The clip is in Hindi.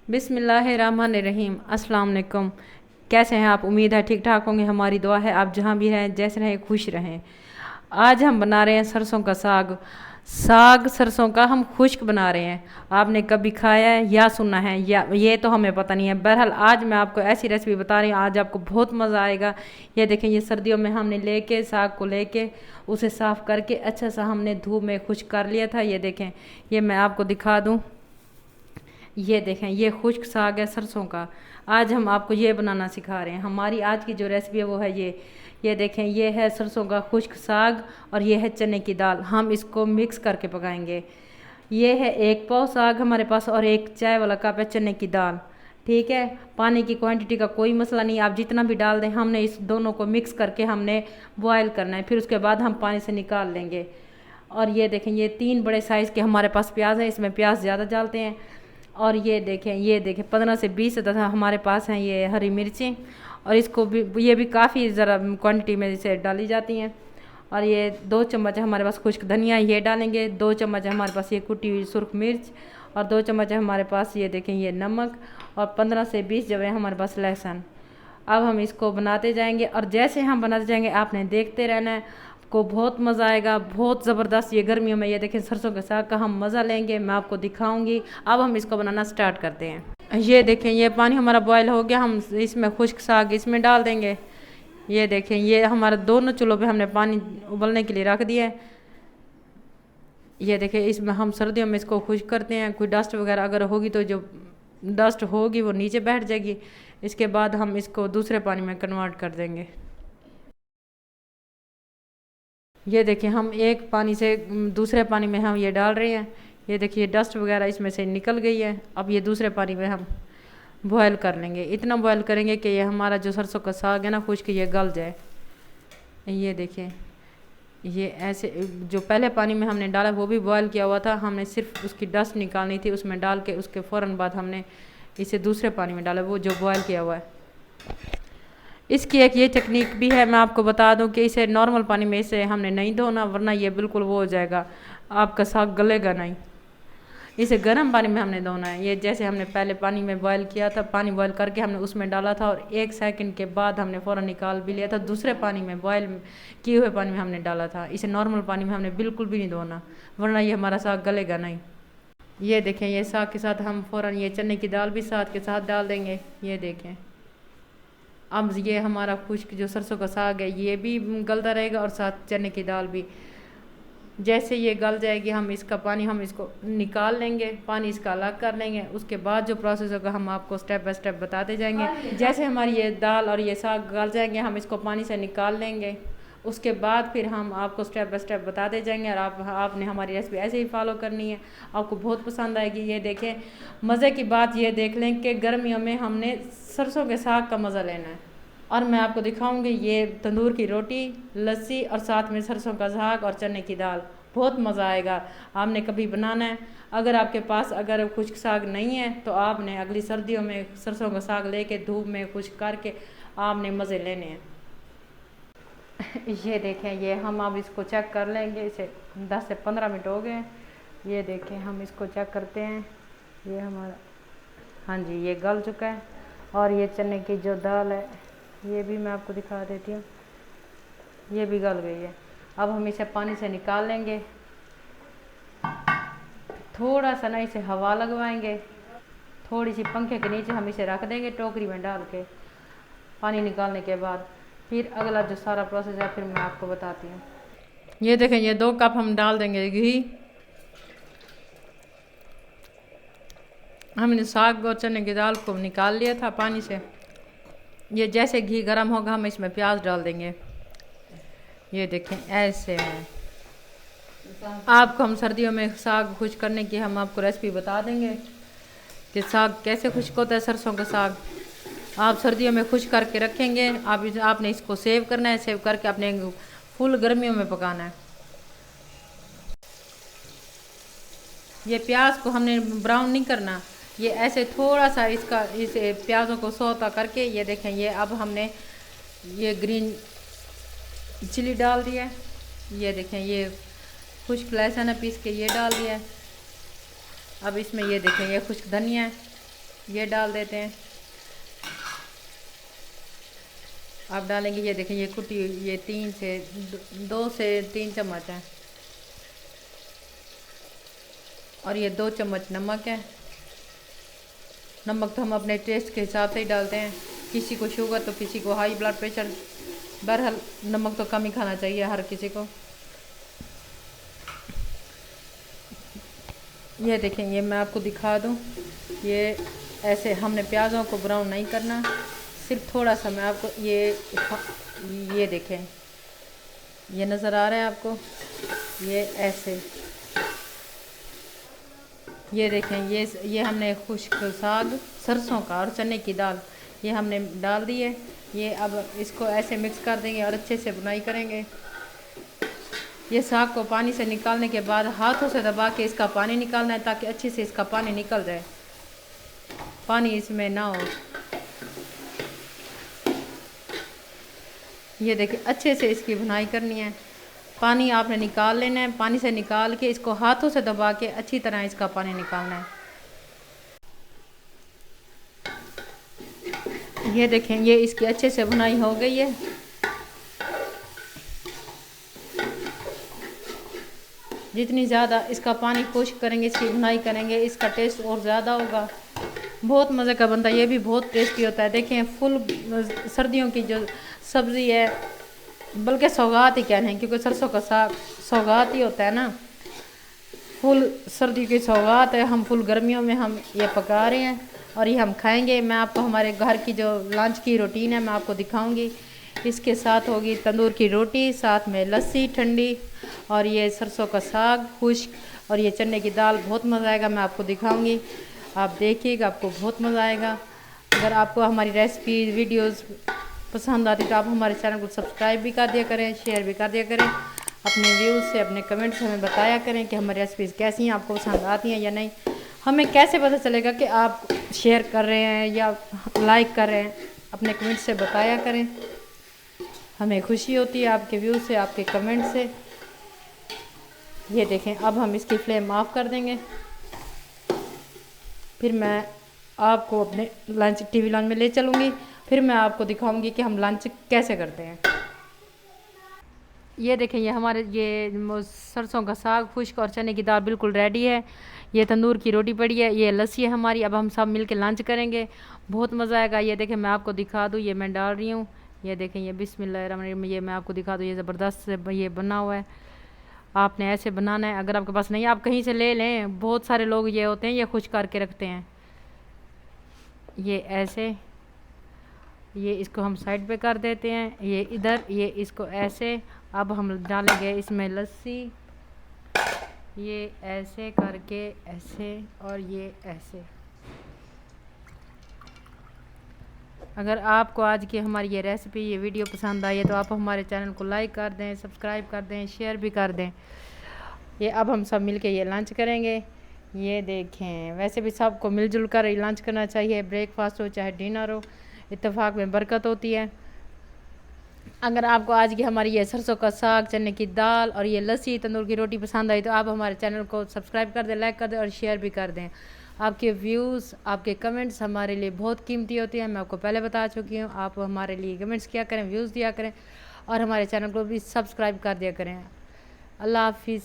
बिस्मिल्लाहिर्रहमानिर्रहीम। अस्सलाम वालेकुम। कैसे हैं आप? उम्मीद है ठीक ठाक होंगे। हमारी दुआ है आप जहाँ भी रहें, जैसे रहें, खुश रहें। आज हम बना रहे हैं सरसों का साग। साग सरसों का हम खुश्क बना रहे हैं। आपने कभी खाया है या सुना है या ये तो हमें पता नहीं है। बहरहाल आज मैं आपको ऐसी रेसिपी बता रही हूँ, आज आपको बहुत मज़ा आएगा। ये देखें, ये सर्दियों में हमने लेके साग को लेके उसे साफ़ करके अच्छा सा हमने धूप में खुश्क कर लिया था। ये देखें, ये मैं आपको दिखा दूँ। ये देखें, ये खुश्क साग है सरसों का। आज हम आपको ये बनाना सिखा रहे हैं। हमारी आज की जो रेसिपी है वो है ये देखें, ये है सरसों का खुश्क साग और ये है चने की दाल। हम इसको मिक्स करके पकाएंगे। ये है 1 पाव साग हमारे पास और 1 चाय वाला कप है चने की दाल। ठीक है, पानी की क्वांटिटी का कोई मसला नहीं, आप जितना भी डाल दें। हमने इस दोनों को मिक्स करके हमने बॉयल करना है, फिर उसके बाद हम पानी से निकाल लेंगे। और ये देखें, ये 3 बड़े साइज़ के हमारे पास प्याज हैं, इसमें प्याज ज़्यादा डालते हैं। और ये देखें 15 से 20 तथा हमारे पास हैं ये हरी मिर्चें। और इसको भी, ये भी काफ़ी ज़रा क्वांटिटी में इसे डाली जाती हैं। और ये 2 चम्मच है हमारे पास खुश्क धनिया, ये डालेंगे। 2 चम्मच है हमारे पास ये कुटी हुई सुर्ख मिर्च। और 2 चम्मच है हमारे पास ये देखें ये नमक। और 15 से 20 जब है हमारे पास लहसुन। अब हम इसको बनाते जाएंगे और जैसे हम बनाते जाएंगे आपने देखते रहना है। आपको बहुत मज़ा आएगा, बहुत ज़बरदस्त। ये गर्मियों में ये देखें सरसों के साग का हम मज़ा लेंगे, मैं आपको दिखाऊंगी। अब हम इसको बनाना स्टार्ट करते हैं। ये देखें, ये पानी हमारा बॉयल हो गया, हम इसमें खुश्क साग इसमें डाल देंगे। ये देखें, ये हमारा दोनों चूल्हों पे हमने पानी उबलने के लिए रख दिया है। ये देखें, इसमें हम सर्दियों में इसको खुश्क करते हैं। कोई डस्ट वगैरह अगर होगी तो जो डस्ट होगी वो नीचे बैठ जाएगी। इसके बाद हम इसको दूसरे पानी में कन्वर्ट कर देंगे। ये देखिए, हम एक पानी से दूसरे पानी में हम ये डाल रहे हैं। ये देखिए डस्ट वगैरह इसमें से निकल गई है। अब ये दूसरे पानी में हम बॉयल कर लेंगे। इतना बॉयल करेंगे कि ये हमारा जो सरसों का साग है ना खुश्क, ये गल जाए। ये देखिए, ये ऐसे जो पहले पानी में हमने डाला वो भी बॉयल किया हुआ था, हमने सिर्फ उसकी डस्ट निकालनी थी। उसमें डाल के उसके फ़ौरन बाद हमने इसे दूसरे पानी में डाला, वो जो बॉयल किया हुआ है। इसकी एक ये टेक्निक भी है, मैं आपको बता दूं कि इसे नॉर्मल पानी में इसे हमने नहीं धोना, वरना ये बिल्कुल वो हो जाएगा, आपका साग गलेगा नहीं। इसे गर्म पानी में हमने धोना है। ये जैसे हमने पहले पानी में बॉयल किया था, पानी बॉयल करके हमने उसमें डाला था और 1 सेकंड के बाद हमने फ़ौरन निकाल भी लिया था। दूसरे पानी में बॉयल किए हुए पानी में हमने डाला था। इसे नॉर्मल पानी में हमने बिल्कुल भी नहीं धोना, वरना ये हमारा साग गलेगा नहीं। ये देखें, ये साग के साथ हम फ़ौरन ये चने की दाल भी साथ के साथ डाल देंगे। ये देखें, अब ये हमारा खुश्क जो सरसों का साग है ये भी गलता रहेगा और साथ चने की दाल भी। जैसे ये गल जाएगी हम इसका पानी हम इसको निकाल लेंगे, पानी इसका अलग कर लेंगे। उसके बाद जो प्रोसेस होगा हम आपको स्टेप बाय स्टेप बताते जाएंगे। जैसे हमारी ये दाल और ये साग गल जाएंगे हम इसको पानी से निकाल लेंगे। उसके बाद फिर हम आपको स्टेप बाय स्टेप बताते जाएंगे और आपने हमारी रेसिपी ऐसे ही फॉलो करनी है, आपको बहुत पसंद आएगी। ये देखें, मज़े की बात ये देख लें कि गर्मियों में हमने सरसों के साग का मज़ा लेना है। और मैं आपको दिखाऊंगी ये तंदूर की रोटी, लस्सी और साथ में सरसों का साग और चने की दाल। बहुत मज़ा आएगा, आपने कभी बनाना है। अगर आपके पास अगर खुश्क साग नहीं है तो आपने अगली सर्दियों में सरसों का साग लेके धूप में खुश्क करके आपने मज़े लेने हैं। ये देखें, ये हम अब इसको चेक कर लेंगे। इसे 10 से 15 मिनट हो गए। ये देखें, हम इसको चेक करते हैं। ये हमारा, हाँ जी, ये गल चुका है। और ये चने की जो दाल है ये भी मैं आपको दिखा देती हूँ, ये भी गल गई है। अब हम इसे पानी से निकाल लेंगे। थोड़ा सा ना इसे हवा लगवाएंगे, थोड़ी सी पंखे के नीचे हम इसे रख देंगे टोकरी में डाल के। पानी निकालने के बाद फिर अगला जो सारा प्रोसेस है फिर मैं आपको बताती हूँ। ये देखें, ये 2 कप हम डाल देंगे घी। हमने साग और चने की दाल को निकाल लिया था पानी से। ये जैसे घी गर्म होगा हम इसमें प्याज डाल देंगे। ये देखें, ऐसे में आपको हम सर्दियों में साग खुश्क करने की हम आपको रेसिपी बता देंगे कि साग कैसे खुश्क होता है। सरसों का साग आप सर्दियों में खुश्क करके रखेंगे। आपने इसको सेव करना है, सेव करके अपने फुल गर्मियों में पकाना है। ये प्याज को हमने ब्राउन नहीं करना, ये ऐसे थोड़ा सा इस प्याज़ों को सौता करके। ये देखें, ये अब हमने ये ग्रीन चिली डाल दिया है। ये देखें, ये खुश्क लहसुन है पीस के ये डाल दिया है। अब इसमें ये देखें, ये खुश्क धनिया है ये डाल देते हैं। आप डालेंगे, ये देखें ये कुटी, ये 2 से 3 चम्मच है। और ये 2 चम्मच नमक है। नमक तो हम अपने टेस्ट के हिसाब से ही डालते हैं, किसी को शुगर तो किसी को हाई ब्लड प्रेशर। बहरहाल नमक तो कम ही खाना चाहिए हर किसी को। ये देखें, ये मैं आपको दिखा दूं, ये ऐसे हमने प्याज़ों को ब्राउन नहीं करना, सिर्फ थोड़ा सा। मैं आपको ये देखें, ये नज़र आ रहा है आपको, ये ऐसे। ये देखें, ये हमने खुश्क साग सरसों का और चने की दाल ये हमने डाल दी है। ये अब इसको ऐसे मिक्स कर देंगे और अच्छे से बुनाई करेंगे। ये साग को पानी से निकालने के बाद हाथों से दबा के इसका पानी निकालना है, ताकि अच्छे से इसका पानी निकल जाए, पानी इसमें ना हो। ये देखिए, अच्छे से इसकी बुनाई करनी है। पानी आपने निकाल लेना है, पानी से निकाल के इसको हाथों से दबा के अच्छी तरह इसका पानी निकालना है। ये देखें, ये इसकी अच्छे से बुनाई हो गई है। जितनी ज़्यादा इसका पानी खुश्क करेंगे, इसकी बुनाई करेंगे, इसका टेस्ट और ज़्यादा होगा। बहुत मज़े का बनता है, ये भी बहुत टेस्टी होता है। देखें, फुल सर्दियों की जो सब्ज़ी है, बल्कि सौगात ही कहने हैं, क्योंकि सरसों का साग सौगात ही होता है ना। फुल सर्दी की सौगात है, हम फुल गर्मियों में हम ये पका रहे हैं और ये हम खाएंगे। मैं आपको हमारे घर की जो लंच की रूटीन है मैं आपको दिखाऊंगी। इसके साथ होगी तंदूर की रोटी, साथ में लस्सी ठंडी, और ये सरसों का साग खुश्क, और ये चने की दाल। बहुत मज़ा आएगा, मैं आपको दिखाऊंगी, आप देखिएगा, आपको बहुत मज़ा आएगा। अगर आपको हमारी रेसिपी वीडियोस पसंद आती तो आप हमारे चैनल को सब्सक्राइब भी कर दिया करें, शेयर भी कर दिया करें। अपने व्यूज़ से, अपने कमेंट से हमें बताया करें कि हमारी रेसिपीज़ कैसी हैं, आपको पसंद आती हैं या नहीं। हमें कैसे पता चलेगा कि आप शेयर कर रहे हैं या लाइक कर रहे हैं, अपने कमेंट से बताया करें। हमें खुशी होती है आपके व्यूज़ से, आपके कमेंट से। ये देखें, अब हम इसकी फ्लेम ऑफ कर देंगे। फिर मैं आपको अपने टीवी लंच में ले चलूँगी, फिर मैं आपको दिखाऊंगी कि हम लंच कैसे करते हैं। ये देखें, ये हमारे ये सरसों का साग खुश्क और चने की दाल बिल्कुल रेडी है। ये तंदूर की रोटी पड़ी है, ये लस्सी है हमारी। अब हम सब मिलके लंच करेंगे, बहुत मज़ा आएगा। ये देखें, मैं आपको दिखा दूँ, ये मैं डाल रही हूँ। ये देखें, ये बिस्मिल्लाहिर्रहमानिर्रहीम, ये मैं आपको दिखा दूँ, ये ज़बरदस्त से ये बना हुआ है। आपने ऐसे बनाना है, अगर आपके पास नहीं आप कहीं से ले लें। बहुत सारे लोग ये होते हैं, ये खुश करके रखते हैं। ये ऐसे, ये इसको हम साइड पे कर देते हैं, ये इधर, ये इसको ऐसे। अब हम डालेंगे इसमें लस्सी, ये ऐसे करके ऐसे, और ये ऐसे। अगर आपको आज की हमारी ये रेसिपी, ये वीडियो पसंद आई है तो आप हमारे चैनल को लाइक कर दें, सब्सक्राइब कर दें, शेयर भी कर दें। ये अब हम सब मिलके ये लंच करेंगे। ये देखें, वैसे भी सबको मिलजुल कर लंच करना चाहिए, ब्रेकफास्ट हो चाहे डिनर हो, इत्तेफाक में बरकत होती है। अगर आपको आज की हमारी ये सरसों का साग, चने की दाल और ये लस्सी, तंदूर की रोटी पसंद आई तो आप हमारे चैनल को सब्सक्राइब कर दें, लाइक कर दें और शेयर भी कर दें। आपके व्यूज़, आपके कमेंट्स हमारे लिए बहुत कीमती होते हैं, मैं आपको पहले बता चुकी हूँ। आप हमारे लिए कमेंट्स किया करें, व्यूज़ दिया करें और हमारे चैनल को भी सब्सक्राइब कर दिया करें। अल्लाह हाफिज़।